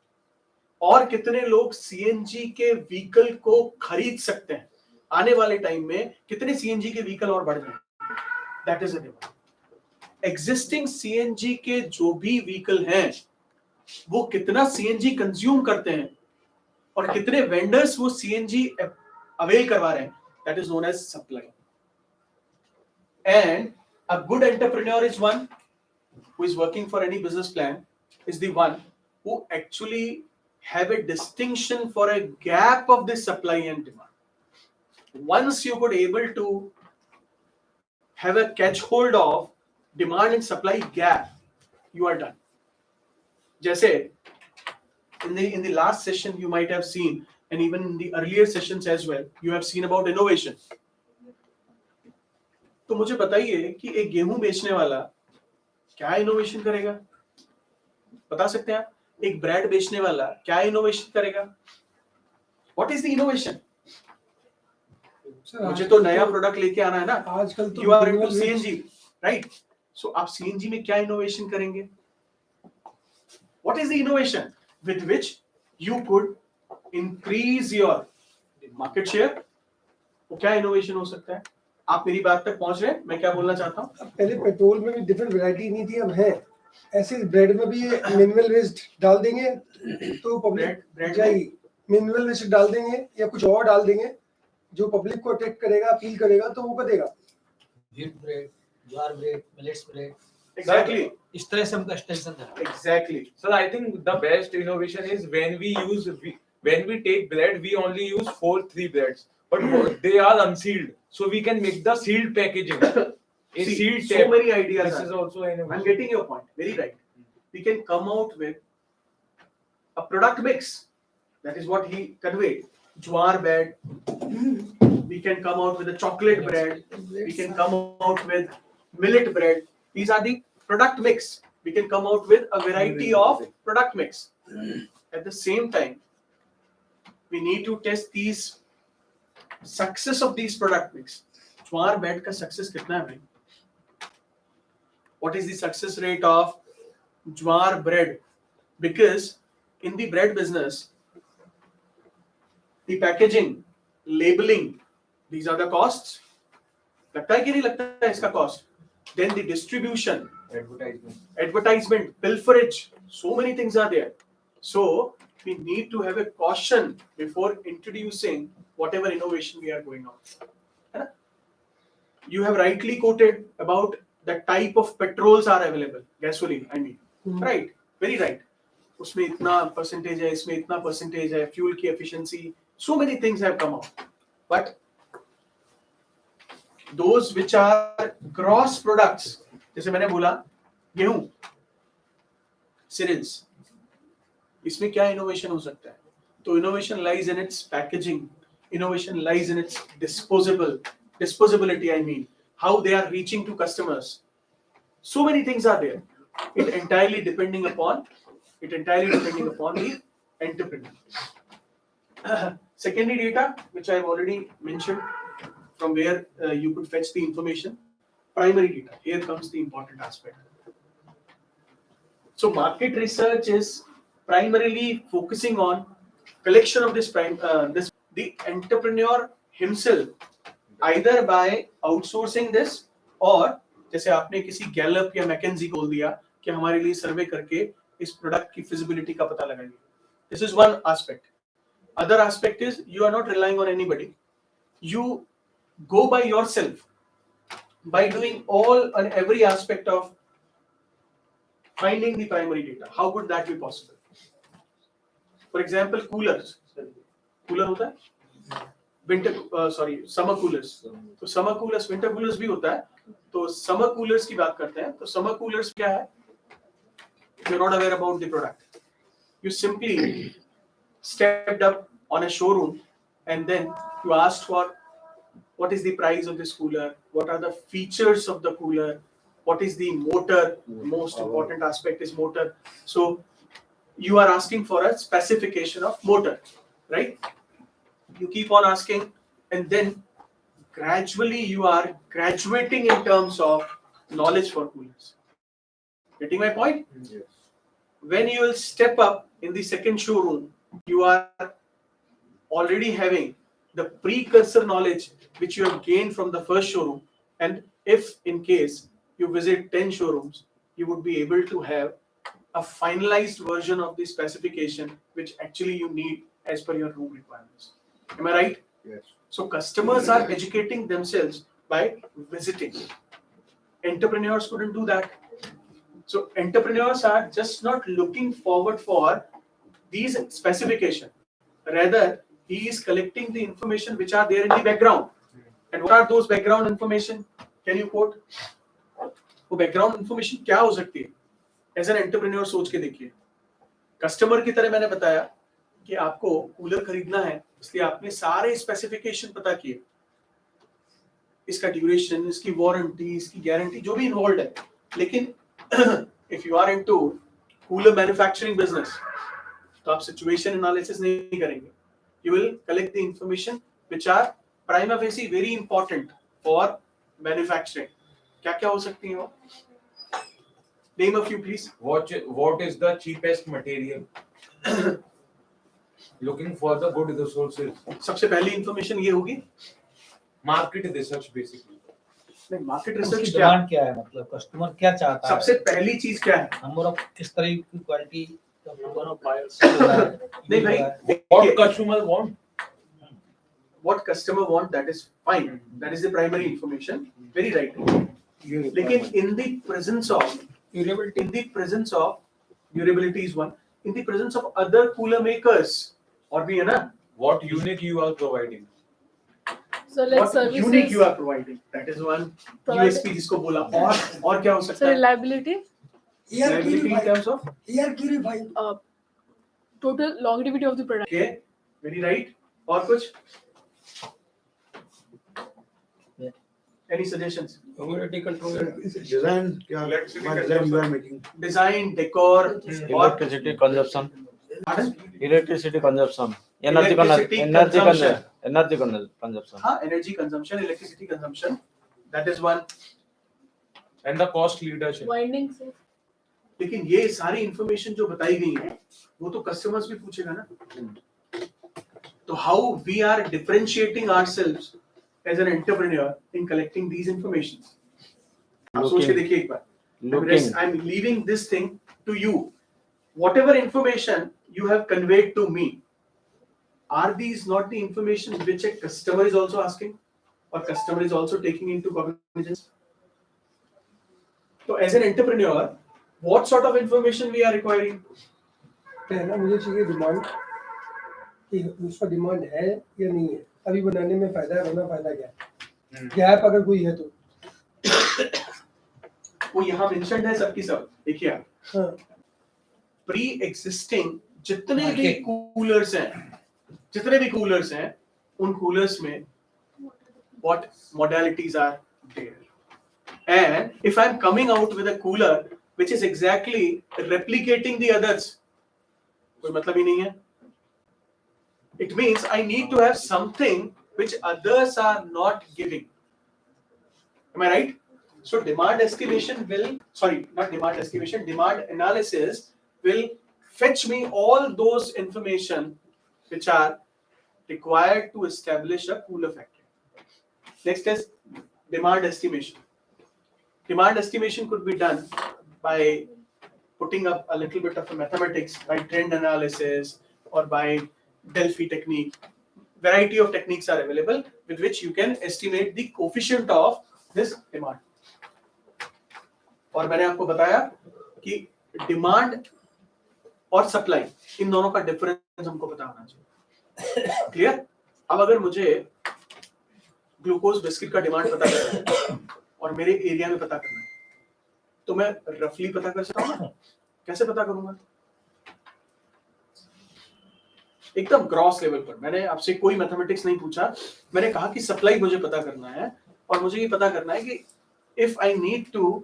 और कितने लोग सीएनजी के व्हीकल को खरीद सकते हैं. आने वाले टाइम में कितने सीएनजी के व्हीकल और बढ़ जाएंगे. That is a demand. Existing CNG के जो भी व्हीकल हैं वो कितना सीएनजी कंज्यूम करते हैं और कितने वेंडर्स वो सीएनजी अवेल करवा रहे हैं. That is known as supply. And a good entrepreneur is one who is working for any business plan is the one who actually have a distinction for a gap of the supply and demand. Once you could able to have a catch hold of demand and supply gap, you are done. जैसे in the last session you might have seen and even in the earlier sessions as well you have seen about innovation. तो मुझे बताइए कि एक गेहूं बेचने वाला क्या इनोवेशन करेगा. बता सकते हैं आप. एक ब्रेड बेचने वाला क्या इनोवेशन करेगा. What is the innovation. मुझे तो नया प्रोडक्ट लेके आना है ना. आजकल तो you are into CNG right. So आप सीएनजी में क्या इनोवेशन करेंगे. What is the innovation with which you could increase your market share. वो क्या इनोवेशन हो सकता है. आप मेरी बात तक पहुंच रहे हैं. मैं क्या बोलना चाहता हूँ. पहले पेट्रोल में भी डिफरेंट वैरायटी नहीं थी, अब है. ऐसे ब्रेड में भी ये मिनिमल वेस्ट डाल देंगे तो पब्लिक ब्रेड जाएगी. मिनिमल वेस्ट डाल देंगे या कुछ और डाल देंगे जो पब्लिक को अट्रैक्ट करेगा, अपील करेगा तो वो करेगा. व्हीट ब्रेड, ज्वार ब्रेड, मिलेट्स ब्रेड, एग्जैक्टली इस तरह से हमका एक्सटेंशन है. Exactly. Sir, I think the best innovation is when we take bread, we only use 3 breads, but they are unsealed, so we can make the sealed packaging. A See, sealed so tape. many ideas This are is there. also an I'm innovation. getting your point. Very right. We can come out with a product mix. That is what he conveyed. Jwar bread. We can come out with a chocolate bread. We can come out with millet bread. These are the product mix. We can come out with a variety of product mix. At the same time, we need to test these success of these product mix. Jwar bread का success कितना है भाई? What is the success rate of jwar bread? Because in the bread business, the packaging, labeling, these are the costs. लगता है कि नहीं लगता है इसका cost? Then the distribution, advertisement, pilferage, so many things are there. So we need to have a caution before introducing whatever innovation we are going on. You have rightly quoted about the type of petrols are available, gasoline, I mean, right? Very right. उसमें इतना percentage है, इसमें इतना percentage है, fuel की efficiency, so many things have come out. But those which are gross products, जैसे मैंने बोला गेहूं, cereals, इसमें क्या innovation हो सकता है. तो innovation lies in its packaging, innovation lies in its disposability, I mean, how they are reaching to customers. So many things are there. It entirely depending upon the entrepreneur. Secondary data, which I have already mentioned, from where you could fetch the information. Primary data. Here comes the important aspect. So market research is primarily focusing on collection of the entrepreneur himself, either by outsourcing this or जैसे आपने किसी Gallup या McKenzie को बोल दिया कि हमारे लिए सर्वे करके इस प्रोडक्ट की फिजिबिलिटी का पता लगाइए. This is one aspect. Other aspect is you are not relying on anybody. You go by yourself by doing all and every aspect of finding the primary data. How could that be possible? For example, coolers. Cooler होता है? Summer coolers. तो summer coolers, winter coolers भी होता है. तो summer coolers की बात करते हैं. तो summer coolers क्या है? You're not aware about the product. You simply stepped up on a showroom and then you asked for what is the price of this cooler, what are the features of the cooler, what is the motor. Most important aspect is motor. So you are asking for a specification of motor. right? You keep on asking, and then gradually you are graduating in terms of knowledge for coolers. Getting my point? Yes. When you will step up in the second showroom, you are already having the precursor knowledge which you have gained from the first showroom. And if in case you visit 10 showrooms, you would be able to have a finalized version of the specification which actually you need as per your room requirements. Am I right? Yes. So customers are educating themselves by visiting. Entrepreneurs couldn't do that. So entrepreneurs are just not looking forward for these specifications. Rather, he is collecting the information which are there in the background. And what are those background information? Can you quote? वो background information क्या हो सकती है? As an entrepreneur सोच के देखिए. Customer की तरह मैंने बताया कि आपको कूलर खरीदना है, इसलिए आपने सारे स्पेसिफिकेशन पता किए. इसका ड्यूरेशन, इसकी वारंटी, इसकी गारंटी जो भी इन्वॉल्व है. लेकिन if you are into cooler manufacturing business, तो आप situation analysis नहीं करेंगे. You will collect the information which are prima facie very important for manufacturing. क्या क्या हो सकती हैं वो? Name a few, please. What is the cheapest material? Looking for the good resources. सबसे पहली information ये होगी. Market research basically. नहीं, market उसकी research क्या? डिमांड क्या है, मतलब कस्टमर क्या चाहता है, सबसे पहली चीज क्या है? नंबर ऑफ किस तरह की क्वालिटी Number of buyers. नहीं भाई, What customer want? what customer want, that is fine. That is the primary information. Very right. लेकिन in the presence of durability is one. In the presence of other cooler makers, और भी है ना? What unique you are providing? So like What services, unique you are providing? That is one USP जिसको बोला. और क्या हो so सकता है? reliability, Reliability in terms of total longevity of the product. okay, very right. और कुछ? Any suggestions? Humidity control. Design, what design you are making? Design, decor, और Electricity consumption. pardon? Electricity consumption. Electricity consumption. Energy consumption. हाँ, energy consumption, electricity consumption. That is one. And the cost leadership. Windings, लेकिन ये सारी information जो बताई गई है वो तो कस्टमर्स भी पूछेगा ना. तो how we are differentiating ourselves as an entrepreneur in collecting these information. आप सोच के देखिए एक बार. I am leaving this thing to you. Whatever information you have conveyed to me, are these not the information which a customer is also asking or customer is also taking into cognizance? So as an entrepreneur, what sort of information we are requiring? पहला मुझे चाहिए demand, कि उसका demand है या नहीं है, अभी बनाने में फायदा है वरना फायदा क्या है, गैप अगर कोई है तो. वो यहाँ मेंशन्ड है सबकी सब. देखिए आप, हाँ, प्री एग्जिस्टिंग जितने भी कूलर्स हैं उन कूलर्स में what modalities are there, and if I'm coming out with a cooler which is exactly replicating the others, कोई मतलब ही नहीं है. It means I need to have something which others are not giving. Am I right? So demand analysis will fetch me all those information which are required to establish a cooler factory. Next is demand estimation. Demand estimation could be done by putting up a little bit of a mathematics, by trend analysis or by Delphi technique. Variety of techniques are available with which you can estimate the coefficient of this demand. और मैंने आपको बताया कि demand और supply in दोनों का difference हमको पता होना चाहिए. क्लियर? अब अगर मुझे ग्लूकोज बिस्किट का डिमांड पता करना है और मेरे एरिया में पता करना है तो मैं रफली पता कर सकता हूँ ना. कैसे पता करूंगा? एकदम ग्रॉस लेवल पर. मैंने आपसे कोई मैथमेटिक्स नहीं पूछा. मैंने कहा कि सप्लाई मुझे पता करना है और मुझे ये पता करना है कि if I need to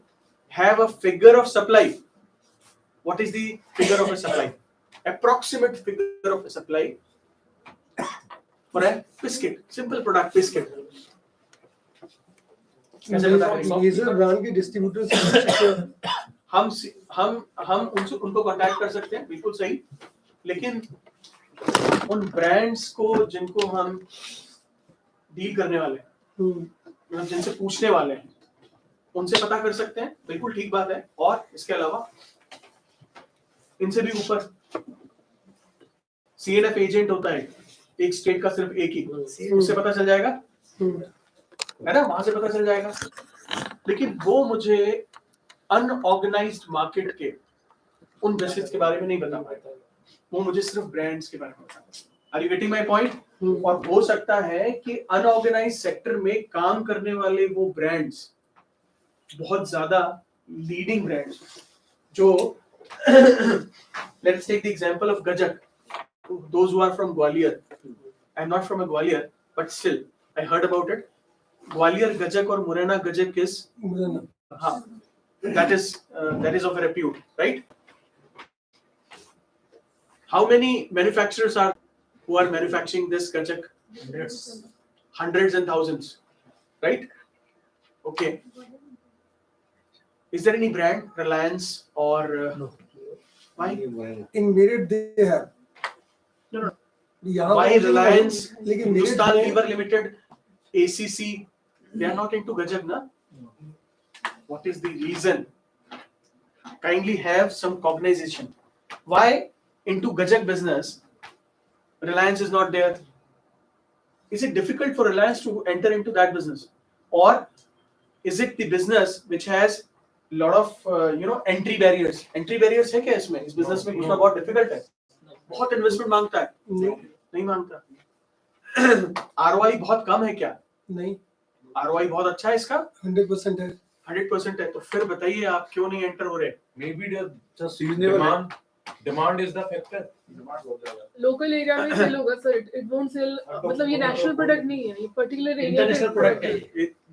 have a figure of supply. What is the figure of a supply? Approximate figure of a supply. for a biscuit, simple product biscuit. कैसे पता करेंगे? मेजर ब्रांड के डिस्ट्रीब्यूटर से हम उनको कांटेक्ट कर सकते हैं, बिल्कुल सही, लेकिन उन ब्रांड्स को जिनको हम डील करने वाले हैं, मतलब जिनसे पूछने वाले हैं, उनसे पता कर सकते हैं, बिल्कुल ठीक बात है। और इसके अलावा इनसे भी ऊपर CNF एजेंट होता है, एक स्टेट का सिर्फ एक ही, उससे पता चल जाएगा, है ना, वहां से पता चल जाएगा। लेकिन वो मुझे अनऑर्गेनाइज्ड मार्केट के उन बिजनेस के बारे में नहीं बता पाता, वो मुझे सिर्फ ब्रांड्स के बारे में बताता है। Are you getting my point? और हो सकता है कि अनऑर्गेनाइज्ड सेक्टर में काम करने वाले वो ब्रांड्स बहुत ज्यादा लीडिंग ब्रांड्स, जो let's take the example of gajak, those who are from Gwalior. I'm not from a Gwalior, but still I heard about it. Gwalior Gajak or Murena Gajak is that is of a repute, right? How many manufacturers are who are manufacturing this Gajak? Hundreds and thousands, right? Okay. Is there any brand, Reliance or why? In Meerut they have. No. यहाँ Why Reliance, लेकिन Hindustan Lever Limited, ACC, they are not into Gajak, na? What is the reason? Kindly have some cognization. Why into Gajak business, Reliance is not there? Is it difficult for Reliance to enter into that business? Or is it the business which has a lot of entry barriers? Entry barriers है क्या इसमें? इस business में घुसना बहुत difficult है, बहुत investment मांगता है, नहीं मांगता। ROI बहुत कम है क्या? नहीं। ROI बहुत अच्छा है इसका? 100% है। 100% है, तो फिर बताइए आप क्यों नहीं एंटर हो रहे? Maybe just seasonal demand is the factor. Local area में सेल होगा सर, इट वोंट सेल, मतलब ये नेशनल प्रोडक्ट नहीं है, ये पर्टिकुलर एरिया इंटरनेशनल प्रोडक्ट है।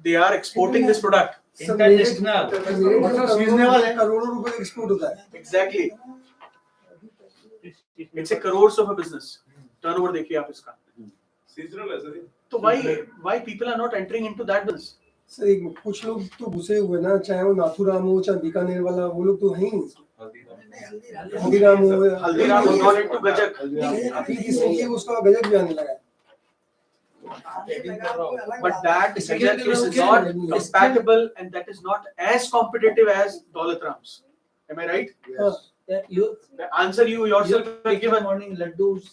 They are exporting this product. International seasonal है, करोड़ों रुपए एक्सपोर्ट होता है। Exactly. It's a crores of a business. Turnover देखिए आप इसका। Seasonal है सर। तो why people are not entering into that business? Sir एक कुछ लोग तो घुसे हुए ना, चाहे वो नाथुराम हो चाहे बीकानेर वाला, वो लोग तो हैं ही। हल्दीराम हो, Haldiram is not into Gajak. इसलिए उसका गजक भी आने लगा है। But that Gajak is not compatible and that is not as competitive as Dolatrams. Am I right? Yes. You The answer you yourself have take given. morning laddus.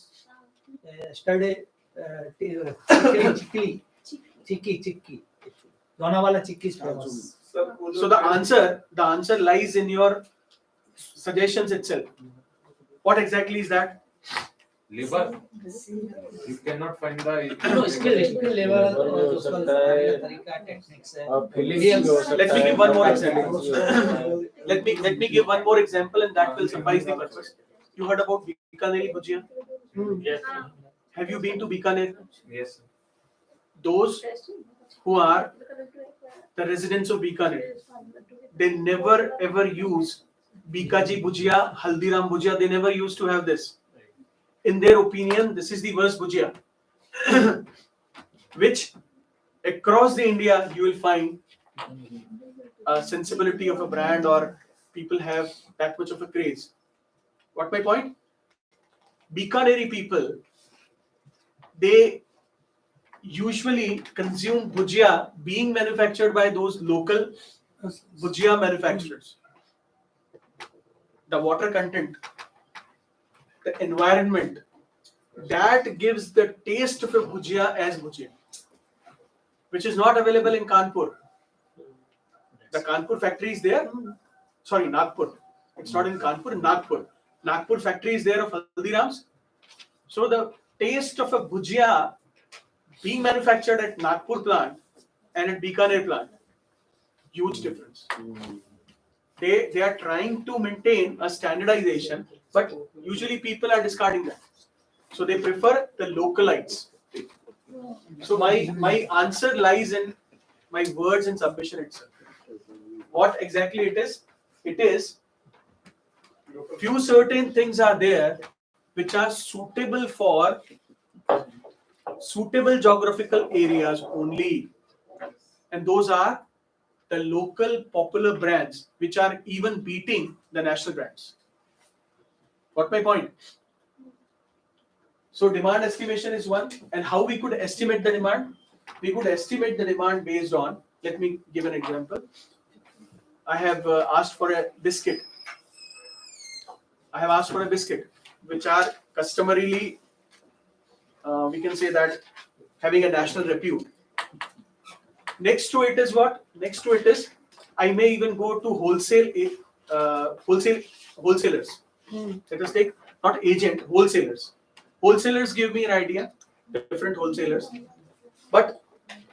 Yesterday, chikki. Donawala chikki is famous. So the answer lies in your suggestions itself. What exactly is that? Liver. You cannot find the. No, skill level. उसका तरीका techniques है. Let me give one more example. Let me give one more example, and that will suffice the purpose. You heard about Bikaneri Bhujia? Yes. Have you been to Bikaner? Yes. Those who are the residents of Bikaner, they never ever use Bikaji Bhujia, Haldiram Bhujia. They never used to have this. In their opinion, this is the worst Bhujia, which across the India you will find a sensibility of a brand or people have that much of a craze. What my point? Bikaneri people, they usually consume bhujia being manufactured by those local bhujia manufacturers. The water content, the environment, that gives the taste of a bhujia as bhujia, which is not available in Kanpur. The Kanpur factory is there. Sorry, Nagpur. It's not in Kanpur, in Nagpur. Nagpur factory is there of Haldirams. So the taste of a bhujia being manufactured at Nagpur plant and at Bikaner plant, huge difference. They are trying to maintain a standardization, but usually people are discarding that. So they prefer the localites. So my answer lies in my words and submission itself. What exactly it is? It is few certain things are there which are suitable for suitable geographical areas only, and those are the local popular brands which are even beating the national brands. Got my point? So demand estimation is one, and how we could estimate the demand? We could estimate the demand based on, let me give an example. I have asked for a biscuit. I have asked for a biscuit, which are customarily, we can say that, having a national repute. Next to it is what? Next to it is, I may even go to wholesalers. Let us take not agent, wholesalers. Wholesalers give me an idea, different wholesalers. But